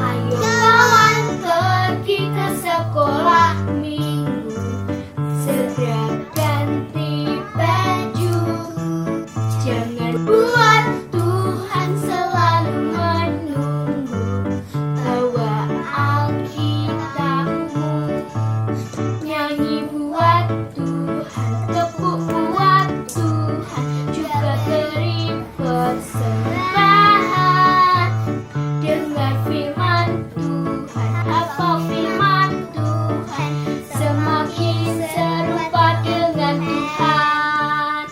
Ayo kawan pergi ke sekolah minggu, segera ganti baju. Jangan buat Tuhan selalu menunggu. Bawa Alkitabmu, nyanyi buat Tuhan, tepuk buat Tuhan, juga beri persembahan. Dengar firman Tuhan, hafal firman Tuhan, semakin serupa dengan Tuhan.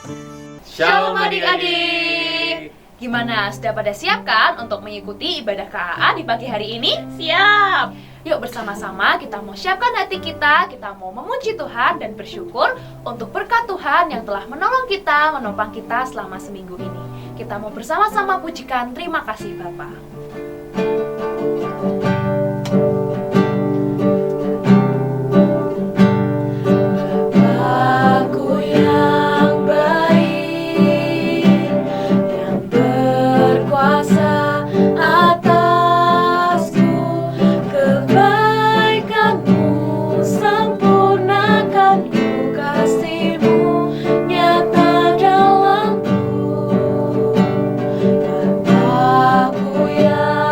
Shalom adik-adik. Gimana, sudah pada siap kan untuk mengikuti ibadah KAA di pagi hari ini? Siap. Yuk bersama-sama kita mau siapkan hati kita mau memuji Tuhan dan bersyukur untuk berkat Tuhan yang telah menolong kita, menopang kita selama seminggu ini. Kita mau bersama-sama pujikan terima kasih Bapa. Bapa-Ku yang baik, yang berkuasa atasku, kebaikan-Mu sempurnakan ku, kasih-Mu nyata dalamku. Bapa-Ku yang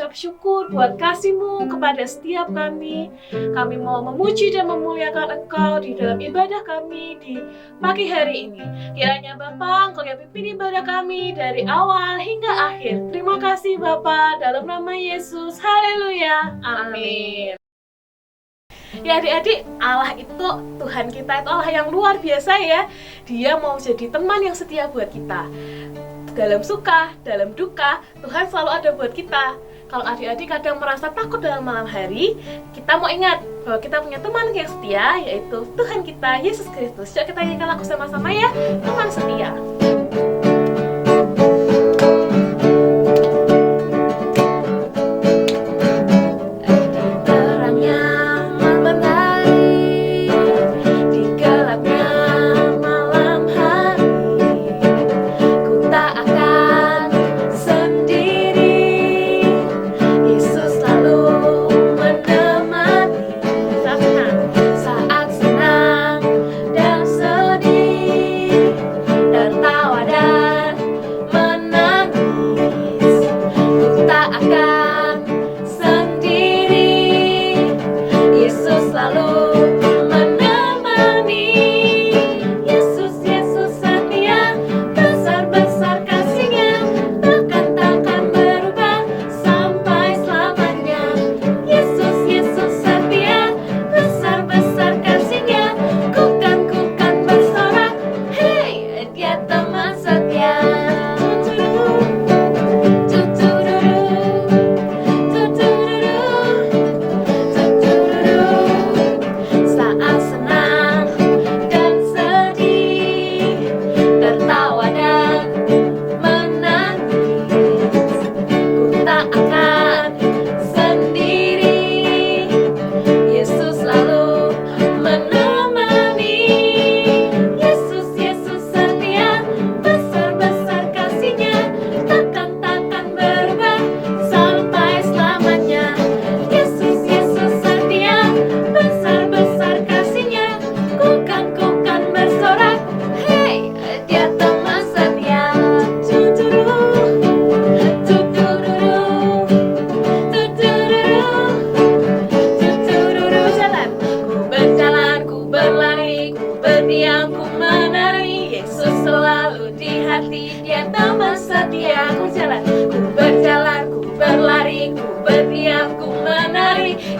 mengucap syukur buat kasih-Mu kepada setiap kami. Kami mau memuji dan memuliakan Engkau di dalam ibadah kami di pagi hari ini. Kiranya Bapa, Engkau yang pimpin ibadah kami dari awal hingga akhir. Terima kasih Bapa, dalam nama Yesus. Haleluya. Amin. Ya adik-adik, Allah itu, Tuhan kita itu Allah yang luar biasa ya. Dia mau jadi teman yang setia buat kita. Dalam suka, dalam duka, Tuhan selalu ada buat kita. Kalau adik-adik kadang merasa takut dalam malam hari, kita mau ingat bahwa kita punya teman yang setia, yaitu Tuhan kita, Yesus Kristus. Yuk kita nyanyikan lagu sama-sama ya, teman setia.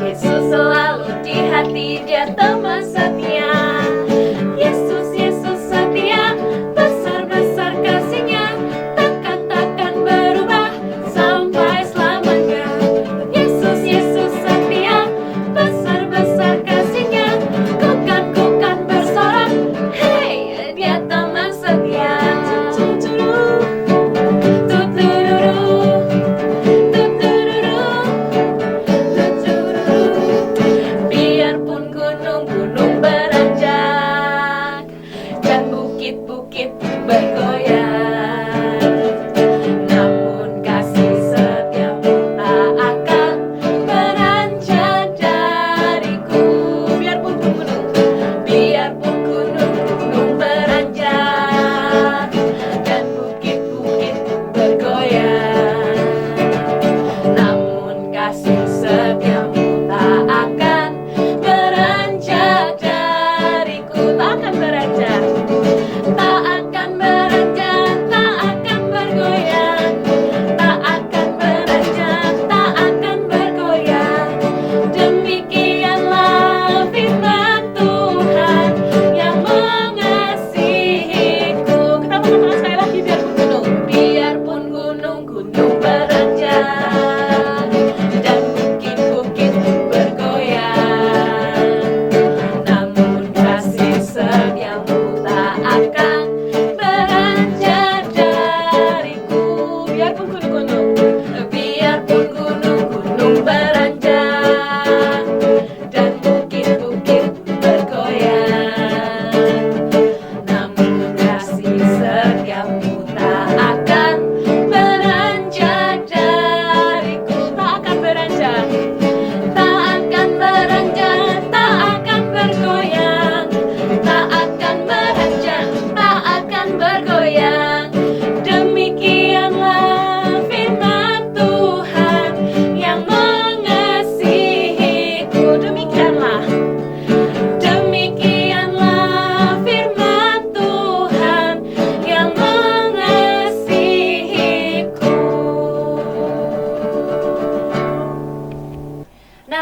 Yesus selalu di hati, Dia teman setia. Yesus, Yesus setia, besar-besar kasih-Nya, takkan berubah sampai selamanya. Yesus, Yesus setia, besar-besar kasih-Nya, kukan bersorak, hey, Dia teman setia. Biarpun gunung-gunung beranjak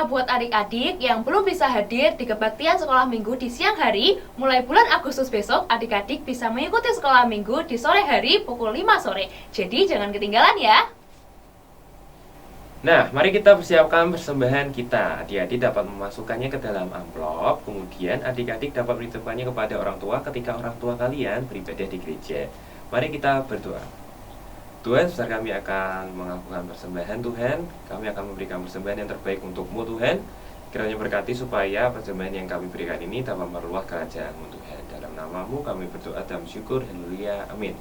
Nah, buat adik-adik yang belum bisa hadir di kebaktian sekolah minggu di siang hari, mulai bulan Agustus besok, adik-adik bisa mengikuti sekolah minggu di sore hari pukul 5 sore. Jadi jangan ketinggalan ya. Nah, mari kita persiapkan persembahan kita. Adik-adik dapat memasukkannya ke dalam amplop, kemudian adik-adik dapat menitipkannya kepada orang tua ketika orang tua kalian beribadah di gereja. Mari kita berdoa. Tuhan, besar kami akan melakukan persembahan Tuhan. Kami akan memberikan persembahan yang terbaik untuk-Mu Tuhan. Kiranya berkati supaya persembahan yang kami berikan ini dapat meluas kerajaan-Mu Tuhan. Dalam nama-Mu kami berdoa dan bersyukur. Haleluya. Amin.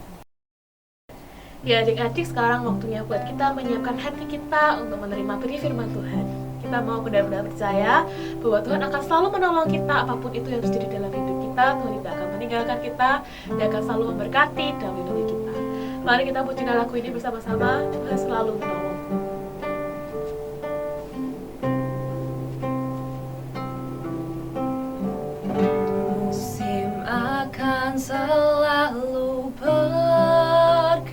Ya adik-adik, sekarang waktunya buat kita menyiapkan hati kita untuk menerima beri firman Tuhan. Kita mau benar-benar percaya bahwa Tuhan akan selalu menolong kita apapun itu yang terjadi dalam hidup kita. Tuhan tidak akan meninggalkan kita, Dia akan selalu memberkati dan melindungi kita. Mari kita pujikan lagu ini bersama-sama. Tuhan selalu menolongku. Musim akan selalu berganti,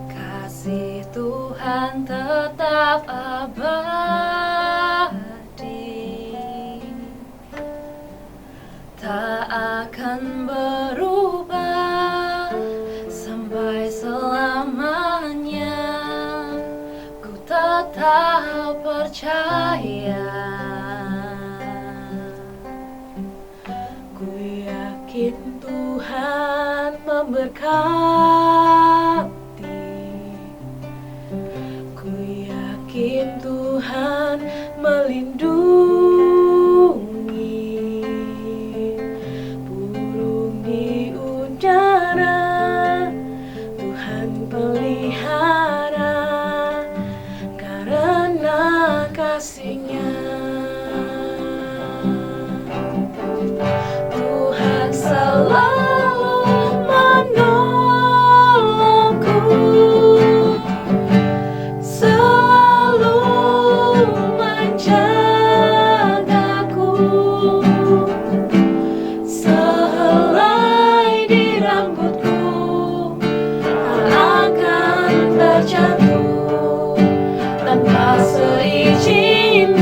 kasih Tuhan tetap abadi, tak akan berubah sampai selamanya. Ku tetap percaya. Tuhan memberkati. Ku yakin Tuhan melindungi. Burung di udara Tuhan pelihara karena kasih-Nya. Selalu menolongku, selalu menjagaku, sehelai di rambutku tak akan terjatuh tanpa seizin.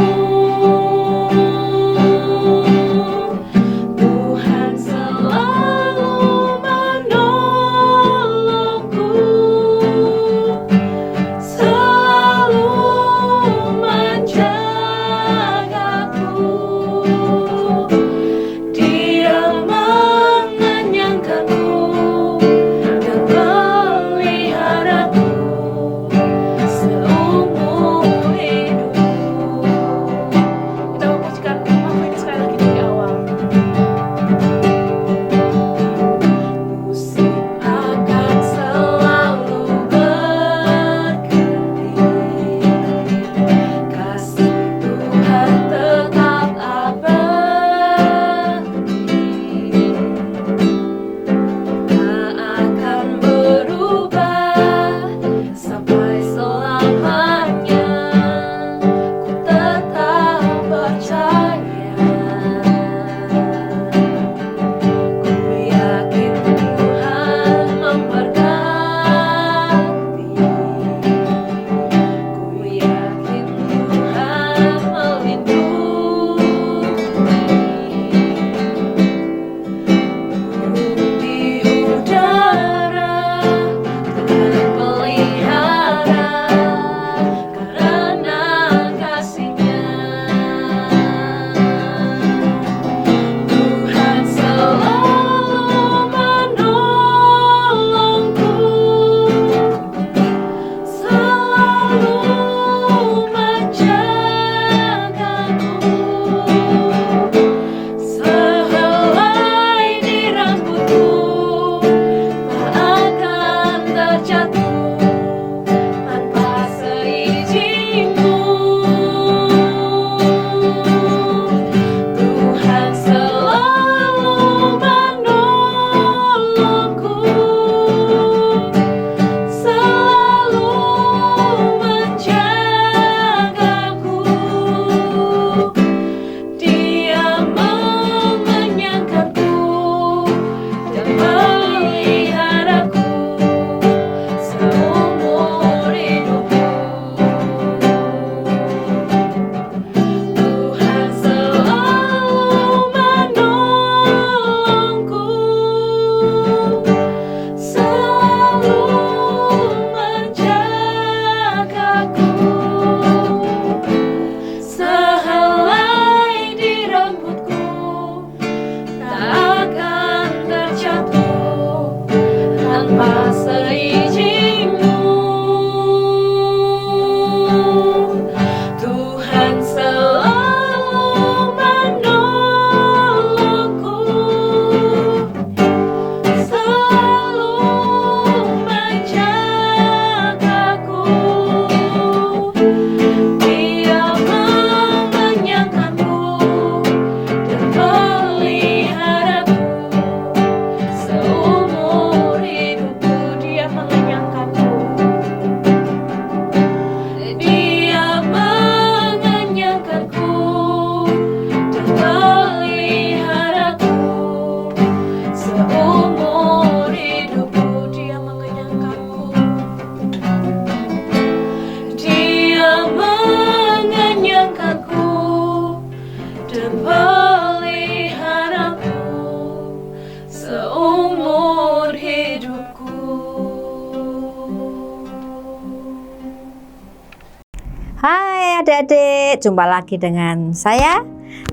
Hai adik-adik, jumpa lagi dengan saya,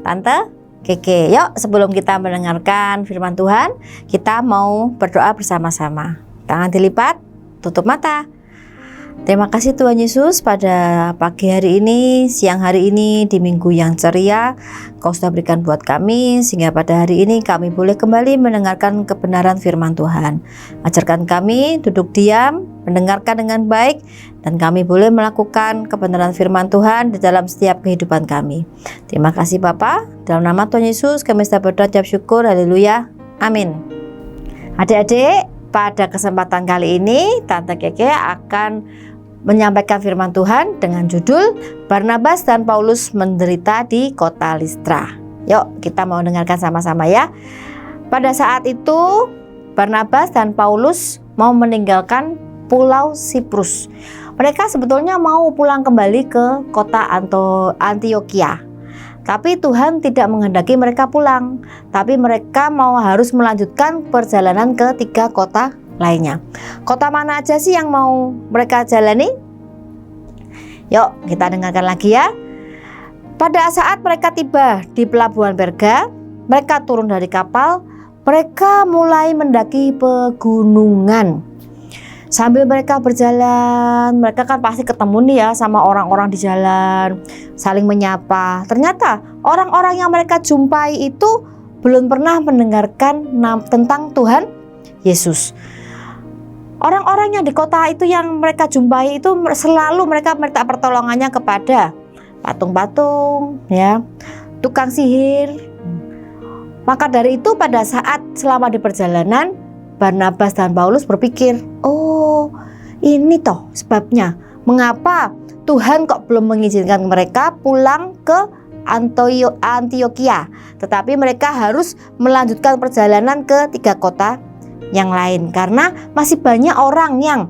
Tante Keke. Yuk, sebelum kita mendengarkan firman Tuhan, kita mau berdoa bersama-sama. Tangan dilipat, tutup mata. Terima kasih Tuhan Yesus, pada pagi hari ini, siang hari ini, di minggu yang ceria Kau sudah berikan buat kami, sehingga pada hari ini kami boleh kembali mendengarkan kebenaran firman Tuhan. Ajarkan kami duduk diam, mendengarkan dengan baik, dan kami boleh melakukan kebenaran firman Tuhan di dalam setiap kehidupan kami. Terima kasih Bapa, dalam nama Tuhan Yesus kami sudah berdoa ucap syukur, haleluya, amin. Adik-adik, pada kesempatan kali ini Tante Keke akan menyampaikan firman Tuhan dengan judul Barnabas dan Paulus menderita di kota Listra. Yuk, kita mau dengarkan sama-sama ya. Pada saat itu Barnabas dan Paulus mau meninggalkan Pulau Siprus. Mereka sebetulnya mau pulang kembali ke kota Antioquia. Tapi Tuhan tidak menghendaki mereka pulang, tapi mereka harus melanjutkan perjalanan ke 3 kota lainnya. Kota mana aja sih yang mau mereka jalani? Yuk, kita dengarkan lagi ya. Pada saat mereka tiba di pelabuhan Perga, mereka turun dari kapal, mereka mulai mendaki pegunungan. Sambil mereka berjalan, mereka kan pasti ketemu nih ya sama orang-orang di jalan, saling menyapa. Ternyata orang-orang yang mereka jumpai itu belum pernah mendengarkan tentang Tuhan Yesus. Orang-orang yang di kota itu yang mereka jumpai itu selalu mereka minta pertolongannya kepada patung-patung, ya, tukang sihir. Maka dari itu pada saat selama di perjalanan, Barnabas dan Paulus berpikir, oh ini toh sebabnya mengapa Tuhan kok belum mengizinkan mereka pulang ke Antioquia, tetapi mereka harus melanjutkan perjalanan ke 3 kota yang lain, karena masih banyak orang yang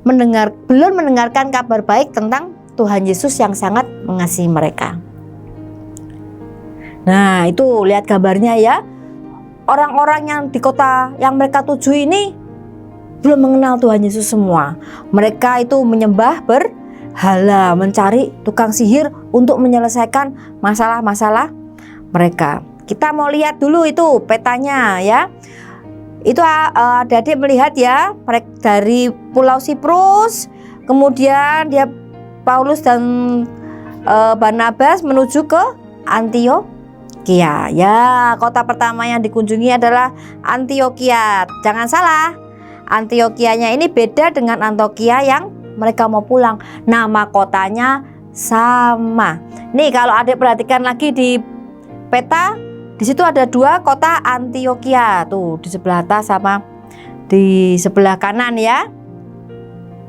belum mendengarkan kabar baik tentang Tuhan Yesus yang sangat mengasihi mereka. Nah, itu lihat gambarnya ya. Orang-orang yang di kota yang mereka tuju ini belum mengenal Tuhan Yesus semua. Mereka itu menyembah berhala, mencari tukang sihir untuk menyelesaikan masalah-masalah mereka. Kita mau lihat dulu itu petanya ya. Itu adik-adik melihat ya, dari Pulau Siprus, kemudian dia Paulus dan Barnabas menuju ke Antioquia. Ya, kota pertama yang dikunjungi adalah Antioquia. Jangan salah, Antioquianya ini beda dengan Antioquia yang mereka mau pulang. Nama kotanya sama. Nih kalau adik perhatikan lagi di peta, di situ ada 2 kota Antioquia, tuh di sebelah atas sama di sebelah kanan ya.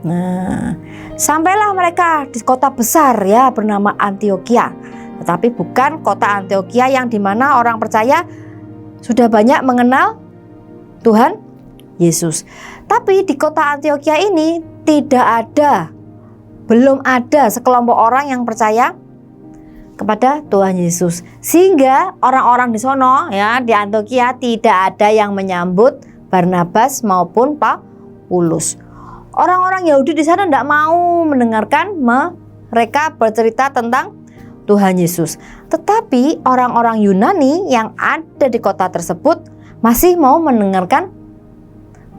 Nah, sampailah mereka di kota besar ya bernama Antioquia. Tetapi bukan kota Antioquia yang dimana orang percaya sudah banyak mengenal Tuhan Yesus. Tapi di kota Antioquia ini belum ada sekelompok orang yang percaya kepada Tuhan Yesus, sehingga orang-orang di sono ya di Antioquia tidak ada yang menyambut Barnabas maupun Paulus. Orang-orang Yahudi di sana tidak mau mendengarkan mereka bercerita tentang Tuhan Yesus. Tetapi orang-orang Yunani yang ada di kota tersebut masih mau mendengarkan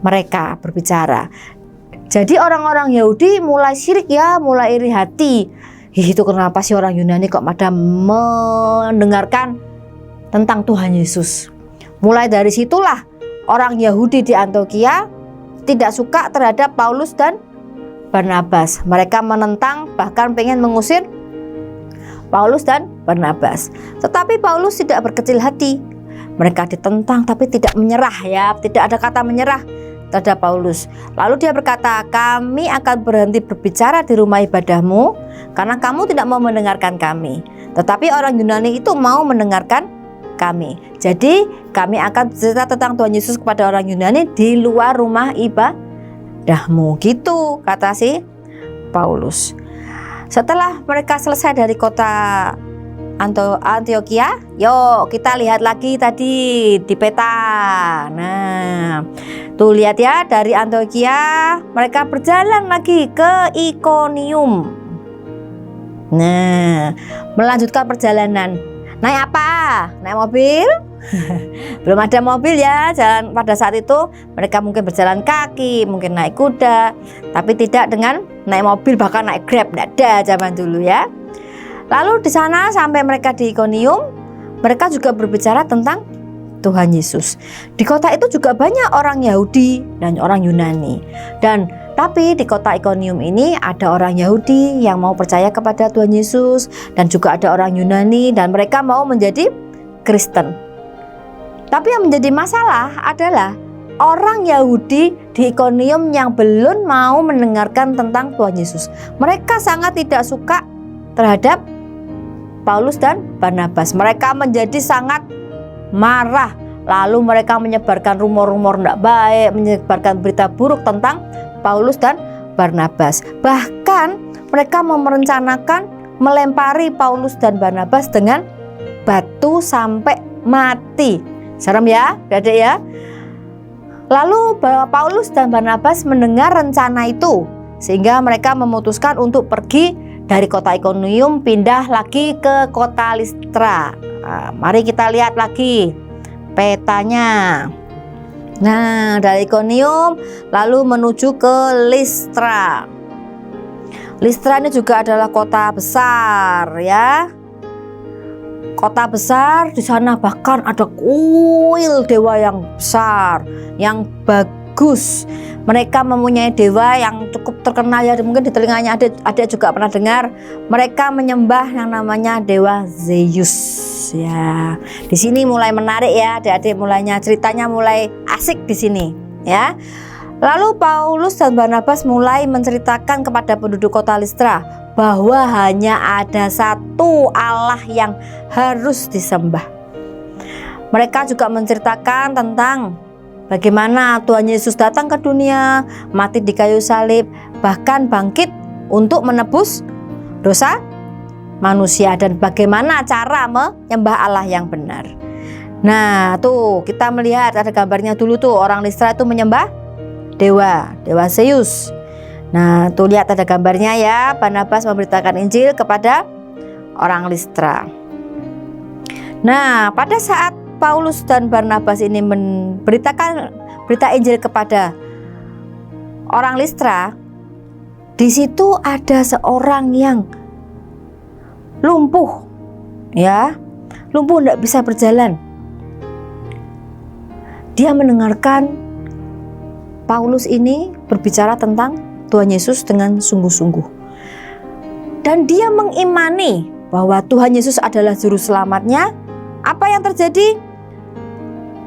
mereka berbicara. Jadi orang-orang Yahudi mulai syirik ya, mulai iri hati. Itu kenapa sih orang Yunani kok pada mendengarkan tentang Tuhan Yesus. Mulai dari situlah orang Yahudi di Antioquia tidak suka terhadap Paulus dan Barnabas. Mereka menentang, bahkan pengen mengusir Paulus dan Barnabas. Tetapi Paulus tidak berkecil hati. Mereka ditentang tapi tidak menyerah ya, tidak ada kata menyerah terhadap Paulus. Lalu dia berkata, kami akan berhenti berbicara di rumah ibadahmu karena kamu tidak mau mendengarkan kami. Tetapi orang Yunani itu mau mendengarkan kami. Jadi kami akan bercerita tentang Tuhan Yesus kepada orang Yunani di luar rumah ibadahmu. Gitu kata si Paulus. Setelah mereka selesai dari kota Antioquia, yuk kita lihat lagi tadi di peta. Nah, tuh lihat ya, dari Antioquia mereka berjalan lagi ke Iconium. Nah, melanjutkan perjalanan. Naik apa? Naik mobil? Belum ada mobil ya. Jalan pada saat itu mereka mungkin berjalan kaki, mungkin naik kuda, tapi tidak dengan naik mobil, bahkan naik Grab, tidak ada zaman dulu ya. Lalu di sana sampai mereka di Ikonium, mereka juga berbicara tentang Tuhan Yesus. Di kota itu juga banyak orang Yahudi dan orang Yunani. Tapi di kota Ikonium ini ada orang Yahudi yang mau percaya kepada Tuhan Yesus dan juga ada orang Yunani dan mereka mau menjadi Kristen. Tapi yang menjadi masalah adalah orang Yahudi di Ikonium yang belum mau mendengarkan tentang Tuhan Yesus. Mereka sangat tidak suka terhadap Paulus dan Barnabas. Mereka menjadi sangat marah. Lalu mereka menyebarkan rumor-rumor tidak baik, menyebarkan berita buruk tentang Paulus dan Barnabas. Bahkan mereka merencanakan melempari Paulus dan Barnabas dengan batu sampai mati. Serem ya, adik ya. Lalu Paulus dan Barnabas mendengar rencana itu, sehingga mereka memutuskan untuk pergi dari kota Ikonium pindah lagi ke kota Listra. Nah, mari kita lihat lagi petanya. Nah, dari Ikonium lalu menuju ke Listra. Listra ini juga adalah kota besar ya. Kota besar, di sana bahkan ada kuil dewa yang besar, yang bagus. Mereka mempunyai dewa yang cukup terkenal ya, mungkin di telinganya ada juga pernah dengar. Mereka menyembah yang namanya dewa Zeus. Ya, di sini mulai menarik ya, adik-adik, mulainya ceritanya mulai asik di sini ya. Lalu Paulus dan Barnabas mulai menceritakan kepada penduduk kota Listra bahwa hanya ada satu Allah yang harus disembah. Mereka juga menceritakan tentang bagaimana Tuhan Yesus datang ke dunia, mati di kayu salib, bahkan bangkit untuk menebus dosa manusia dan bagaimana cara menyembah Allah yang benar. Nah, tuh kita melihat ada gambarnya dulu tuh, orang Listra itu menyembah dewa Zeus. Nah, tuh lihat ada gambarnya ya. Barnabas memberitakan Injil kepada orang Listra. Nah, pada saat Paulus dan Barnabas ini memberitakan berita Injil kepada orang Listra, di situ ada seorang yang lumpuh, ya, lumpuh tidak bisa berjalan. Dia mendengarkan Paulus ini berbicara tentang Tuhan Yesus dengan sungguh-sungguh, dan dia mengimani bahwa Tuhan Yesus adalah juru selamatnya. Apa yang terjadi?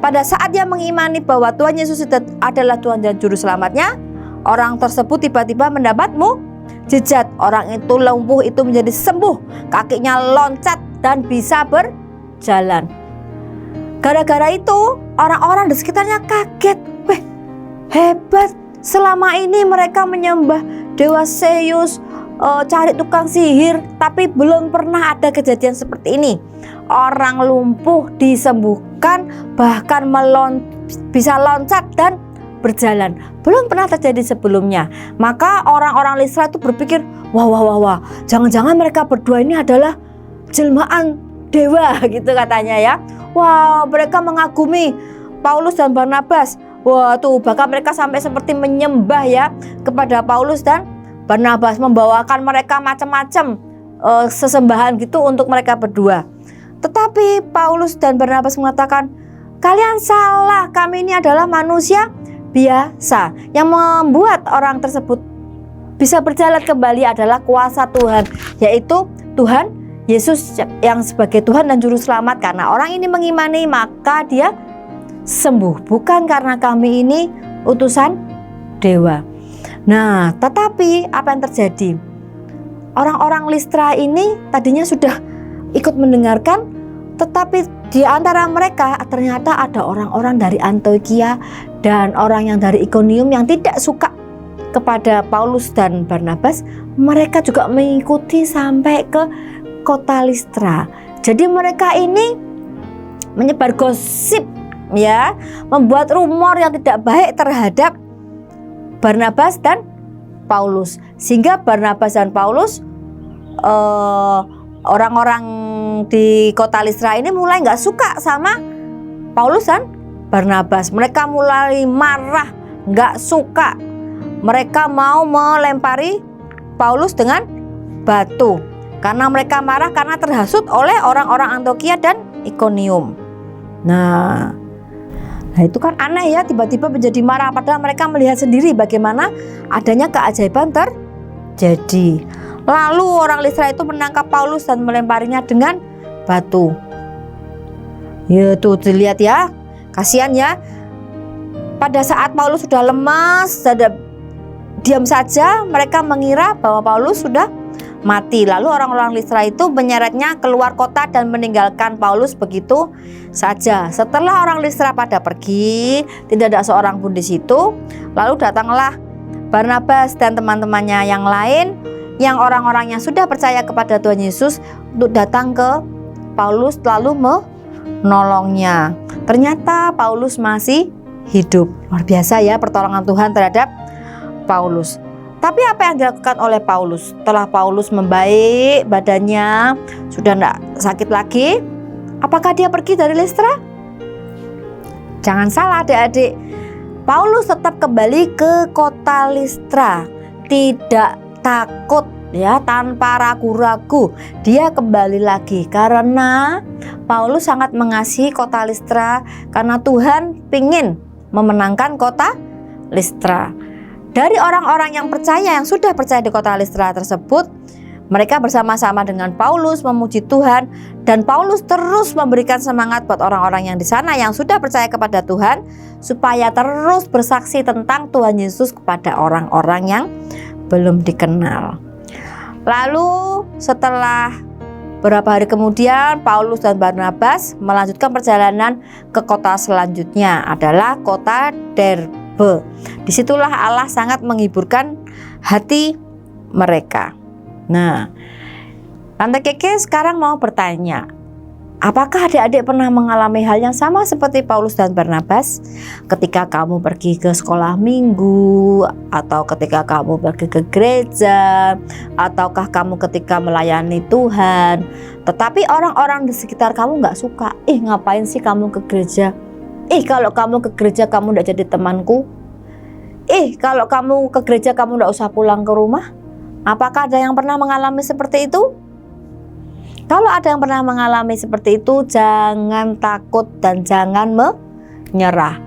Pada saat dia mengimani bahwa Tuhan Yesus adalah Tuhan dan juru selamatnya, orang tersebut tiba-tiba mendapat mukjizat. Orang itu lumpuh itu menjadi sembuh, kakinya loncat dan bisa berjalan. Gara-gara itu orang-orang di sekitarnya kaget. Weh, hebat, selama ini mereka menyembah dewa Zeus, cari tukang sihir, tapi belum pernah ada kejadian seperti ini. Orang lumpuh disembuhkan, bahkan bisa loncat dan berjalan. Belum pernah terjadi sebelumnya. Maka orang-orang Listra itu berpikir, wah, jangan-jangan mereka berdua ini adalah jelmaan dewa gitu katanya ya. Wah, mereka mengagumi Paulus dan Barnabas. Wah, tuh bahkan mereka sampai seperti menyembah ya kepada Paulus dan Barnabas, membawakan mereka macam-macam sesembahan gitu untuk mereka berdua. Tetapi Paulus dan Barnabas mengatakan, kalian salah, kami ini adalah manusia biasa. Yang membuat orang tersebut bisa berjalan kembali adalah kuasa Tuhan, yaitu Tuhan Yesus yang sebagai Tuhan dan Juru Selamat. Karena orang ini mengimani, maka dia sembuh, bukan karena kami ini utusan dewa. Nah, tetapi apa yang terjadi? Orang-orang Listra ini tadinya sudah ikut mendengarkan, tetapi di antara mereka ternyata ada orang-orang dari Antioquia dan orang yang dari Ikonium yang tidak suka kepada Paulus dan Barnabas. Mereka juga mengikuti sampai ke kota Listra. Jadi mereka ini menyebar gosip ya, membuat rumor yang tidak baik terhadap Barnabas dan Paulus, sehingga Barnabas dan Paulus orang-orang di kota Listra ini mulai nggak suka sama Paulus dan Barnabas. Mereka mulai marah, nggak suka. Mereka mau melempari Paulus dengan batu karena mereka marah karena terhasut oleh orang-orang Antiokhia dan Ikonium. Nah itu kan aneh ya, tiba-tiba menjadi marah padahal mereka melihat sendiri bagaimana adanya keajaiban terjadi. Lalu orang Listra itu menangkap Paulus dan melemparinya dengan batu. Ya tuh dilihat ya, kasihan ya. Pada saat Paulus sudah lemas, diam saja, mereka mengira bahwa Paulus sudah mati. Lalu orang-orang Listra itu menyeretnya keluar kota dan meninggalkan Paulus begitu saja. Setelah orang Listra pada pergi, tidak ada seorang pun di situ. Lalu datanglah Barnabas dan teman-temannya yang lain, yang orang-orang yang sudah percaya kepada Tuhan Yesus, untuk datang ke Paulus lalu menolongnya. Ternyata Paulus masih hidup. Luar biasa ya pertolongan Tuhan terhadap Paulus. Tapi apa yang dilakukan oleh Paulus? Setelah Paulus membaik badannya, sudah tidak sakit lagi, apakah dia pergi dari Listra? Jangan salah adik-adik, Paulus tetap kembali ke kota Listra, tidak takut ya, tanpa ragu-ragu dia kembali lagi karena Paulus sangat mengasihi kota Listra, karena Tuhan ingin memenangkan kota Listra. Dari orang-orang yang percaya, yang sudah percaya di kota Listra tersebut, mereka bersama-sama dengan Paulus memuji Tuhan, dan Paulus terus memberikan semangat buat orang-orang yang di sana yang sudah percaya kepada Tuhan supaya terus bersaksi tentang Tuhan Yesus kepada orang-orang yang belum dikenal. Lalu setelah beberapa hari kemudian, Paulus dan Barnabas melanjutkan perjalanan ke kota selanjutnya, adalah kota Derbe. Disitulah Allah sangat menghiburkan hati mereka. Nah, Tante Keke sekarang mau bertanya, apakah adik-adik pernah mengalami hal yang sama seperti Paulus dan Barnabas? Ketika kamu pergi ke sekolah minggu, atau ketika kamu pergi ke gereja, ataukah kamu ketika melayani Tuhan, tetapi orang-orang di sekitar kamu gak suka. Ngapain sih kamu ke gereja? Kalau kamu ke gereja kamu gak jadi temanku. Kalau kamu ke gereja kamu gak usah pulang ke rumah. Apakah ada yang pernah mengalami seperti itu? Kalau ada yang pernah mengalami seperti itu, jangan takut dan jangan menyerah.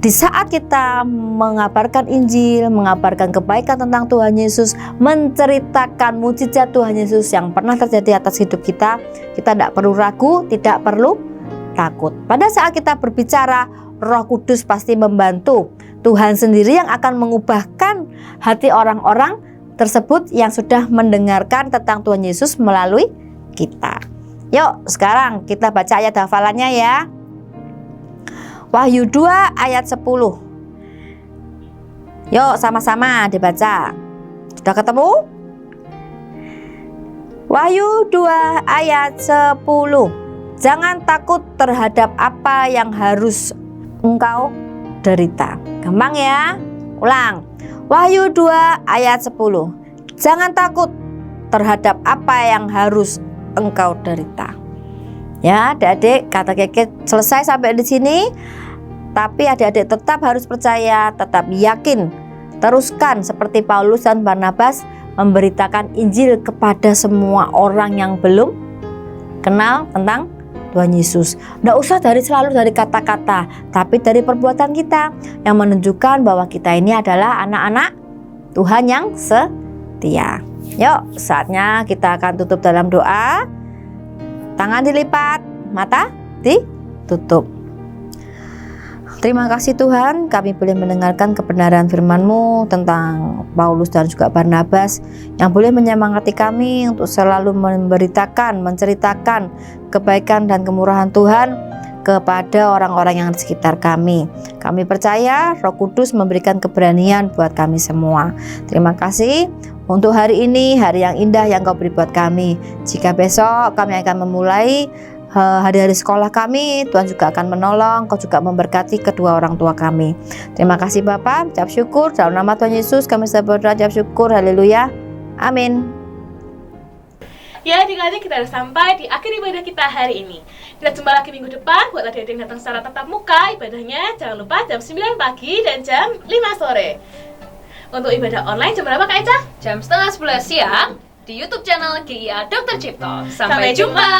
Di saat kita mengabarkan Injil, mengabarkan kebaikan tentang Tuhan Yesus, menceritakan mujizat Tuhan Yesus yang pernah terjadi atas hidup kita, kita tidak perlu ragu, tidak perlu takut. Pada saat kita berbicara, Roh Kudus pasti membantu. Tuhan sendiri yang akan mengubahkan hati orang-orang tersebut yang sudah mendengarkan tentang Tuhan Yesus melalui kita. Yuk, sekarang kita baca ayat hafalannya ya. Wahyu 2 ayat 10. Yuk, sama-sama dibaca. Sudah ketemu? Wahyu 2 ayat 10. Jangan takut terhadap apa yang harus engkau derita. Gampang ya? Ulang. Wahyu 2 ayat 10. Jangan takut terhadap apa yang harus engkau derita. Ya, adik-adik, kata Keke selesai sampai di sini. Tapi adik-adik tetap harus percaya, tetap yakin. Teruskan seperti Paulus dan Barnabas memberitakan Injil kepada semua orang yang belum kenal tentang Tuhan Yesus. Tidak usah selalu dari kata-kata, tapi dari perbuatan kita yang menunjukkan bahwa kita ini adalah anak-anak Tuhan yang setia. Yuk, saatnya kita akan tutup dalam doa. Tangan dilipat, mata ditutup. Terima kasih Tuhan, kami boleh mendengarkan kebenaran firman-Mu tentang Paulus dan juga Barnabas yang boleh menyemangati kami untuk selalu memberitakan, menceritakan kebaikan dan kemurahan Tuhan kepada orang-orang yang di sekitar kami. Kami percaya Roh Kudus memberikan keberanian buat kami semua. Terima kasih untuk hari ini, hari yang indah yang Kau beri buat kami. Jika besok kami akan memulai hari-hari sekolah kami, Tuhan juga akan menolong, Kau juga memberkati kedua orang tua kami. Terima kasih Bapa, ucap syukur dalam nama Tuhan Yesus kami berdoa, ucap syukur, haleluya, amin. Ya, adik-adik, kita sudah sampai di akhir ibadah kita hari ini. Kita jumpa lagi minggu depan. Buat adik-adik yang datang secara tatap muka, ibadahnya jangan lupa jam 9 pagi dan jam 5 sore. Untuk ibadah online jam berapa Kak Eca? Jam setengah 11 siang di YouTube channel GIA Dr. Cipto. Sampai jumpa.